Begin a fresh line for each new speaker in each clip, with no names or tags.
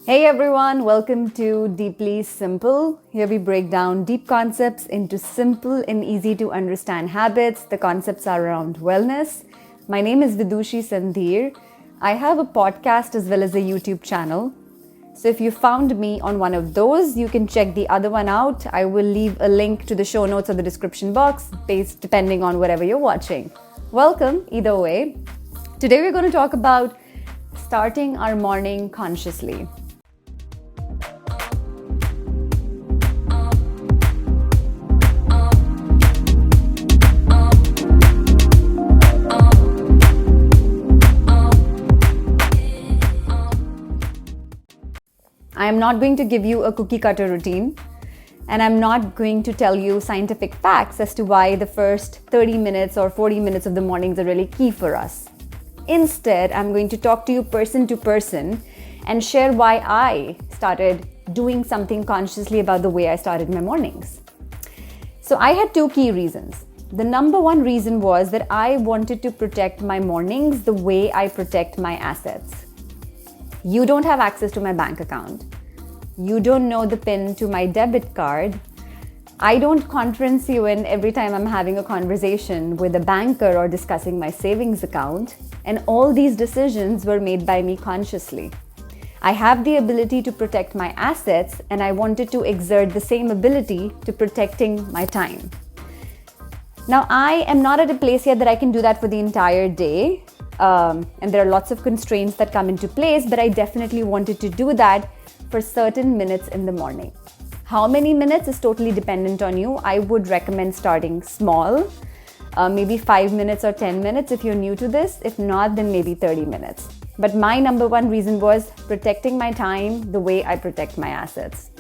Hey everyone, welcome to Deeply Simple. Here we break down deep concepts into simple and easy to understand habits. The concepts are around wellness. My name is Vidushi Sandhir. I have a podcast as well as a YouTube channel. So if you found me on one of those, you can check the other one out. I will leave a link to the show notes or the description box based depending on whatever you're watching. Welcome either way. Today we're going to talk about starting our morning consciously. I am not going to give you a cookie cutter routine, and I'm not going to tell you scientific facts as to why the first 30 minutes or 40 minutes of the mornings are really key for us. Instead, I'm going to talk to you person to person and share why I started doing something consciously about the way I started my mornings. So I had two key reasons. The number one reason was that I wanted to protect my mornings the way I protect my assets. You don't have access to my bank account. You don't know the PIN to my debit card. I don't conference you in every time I'm having a conversation with a banker or discussing my savings account. And all these decisions were made by me consciously. I have the ability to protect my assets, and I wanted to exert the same ability to protecting my time. Now, I am not at a place yet that I can do that for the entire day. And there are lots of constraints that come into place, but I definitely wanted to do that for certain minutes in the morning. How many minutes is totally dependent on you. I would recommend starting small, maybe 5 minutes or 10 minutes if you're new to this. If not, then maybe 30 minutes. But my number one reason was protecting my time the way I protect my assets.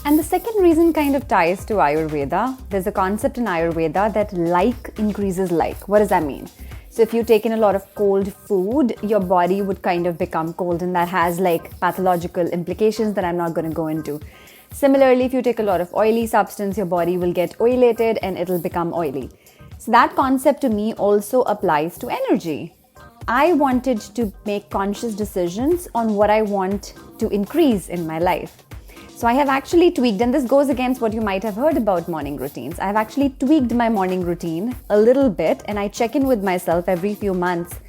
And the second reason kind of ties to Ayurveda. There's a concept in Ayurveda that like increases like. What does that mean? So if you take in a lot of cold food, your body would kind of become cold, and that has like pathological implications that I'm not going to go into. Similarly, if you take a lot of oily substance, your body will get oilated and it'll become oily. So that concept to me also applies to energy. I wanted to make conscious decisions on what I want to increase in my life. So I have actually tweaked, and this goes against what you might have heard about morning routines. I have actually tweaked my morning routine a little bit, and I check in with myself every few months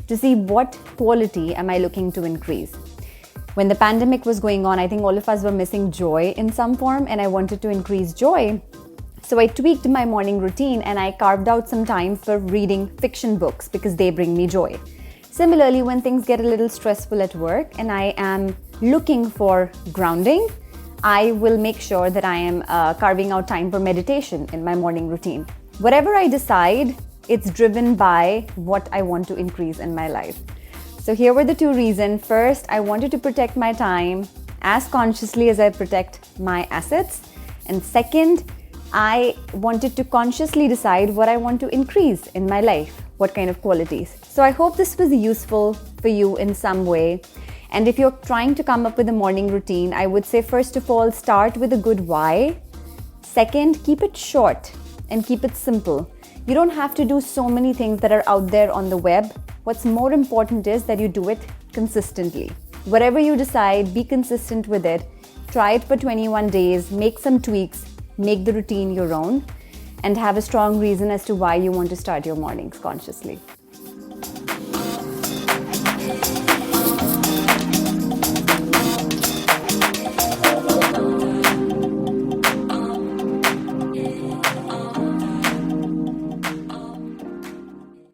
to see what quality am I looking to increase. When the pandemic was going on, I think all of us were missing joy in some form, and I wanted to increase joy. So I tweaked my morning routine, and I carved out some time for reading fiction books because they bring me joy. Similarly, when things get a little stressful at work and I am looking for grounding, I will make sure that I am carving out time for meditation in my morning routine. Whatever I decide, it's driven by what I want to increase in my life. So here were the two reasons. First, I wanted to protect my time as consciously as I protect my assets. And second, I wanted to consciously decide what I want to increase in my life, what kind of qualities. So I hope this was useful for you in some way. And if you're trying to come up with a morning routine, I would say first of all, start with a good why. Second, keep it short and keep it simple. You don't have to do so many things that are out there on the web. What's more important is that you do it consistently. Whatever you decide, be consistent with it. Try it for 21 days, make some tweaks, make the routine your own, and have a strong reason as to why you want to start your mornings consciously.